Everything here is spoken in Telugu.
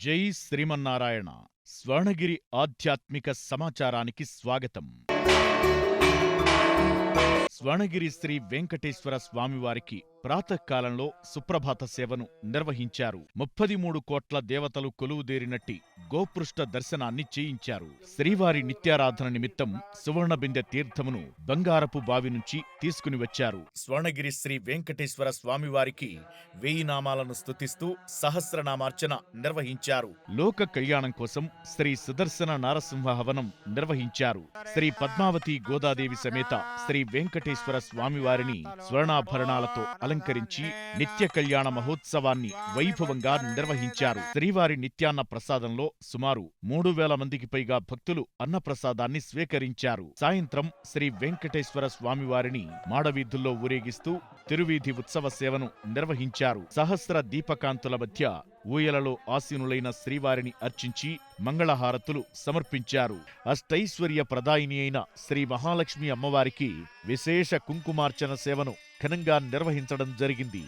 జై శ్రీమన్నారాయణ. స్వర్ణగిరి ఆధ్యాత్మిక సమాచారానికి స్వాగతం. స్వర్ణగిరి శ్రీ వెంకటేశ్వర స్వామివారికి ప్రాతకాలంలో సుప్రభాత సేవను నిర్వహించారు. 33 కోట్ల దేవతలు కొలువుదేరినట్టి గోపృష్ఠ దర్శనాన్ని చేయించారు. శ్రీవారి నిత్యారాధన నిమిత్తం సువర్ణబిందె తీర్థమును బంగారపు బావి నుంచి తీసుకుని వచ్చారు. స్వర్ణగిరి శ్రీ వెంకటేశ్వర స్వామివారికి 1000 నామాలను స్తుతిస్తూ సహస్రనామార్చన నిర్వహించారు. లోక కళ్యాణం కోసం శ్రీ సుదర్శన నారసింహ హవనం నిర్వహించారు. శ్రీ పద్మావతి గోదాదేవి సమేత శ్రీ వెంకటేశ్వర స్వామివారిని స్వర్ణాభరణాలతో అలంకరించి నిత్య కళ్యాణ మహోత్సవాన్ని వైభవంగా నిర్వహించారు. శ్రీవారి నిత్యాన్న ప్రసాదంలో సుమారు 3000 మందికి పైగా భక్తులు అన్నప్రసాదాన్ని స్వీకరించారు. సాయంత్రం శ్రీ వెంకటేశ్వర స్వామివారిని మాడవీధుల్లో ఊరేగిస్తూ తిరువీధి ఉత్సవ సేవను నిర్వహించారు. సహస్ర దీపకాంతుల మధ్య ఊయలలో ఆసీనులైన శ్రీవారిని అర్చించి మంగళహారతులు సమర్పించారు. అష్టైశ్వర్య ప్రదాయిని అయిన శ్రీ మహాలక్ష్మి అమ్మవారికి విశేష కుంకుమార్చన సేవను ఘనంగా నిర్వహించడం జరిగింది.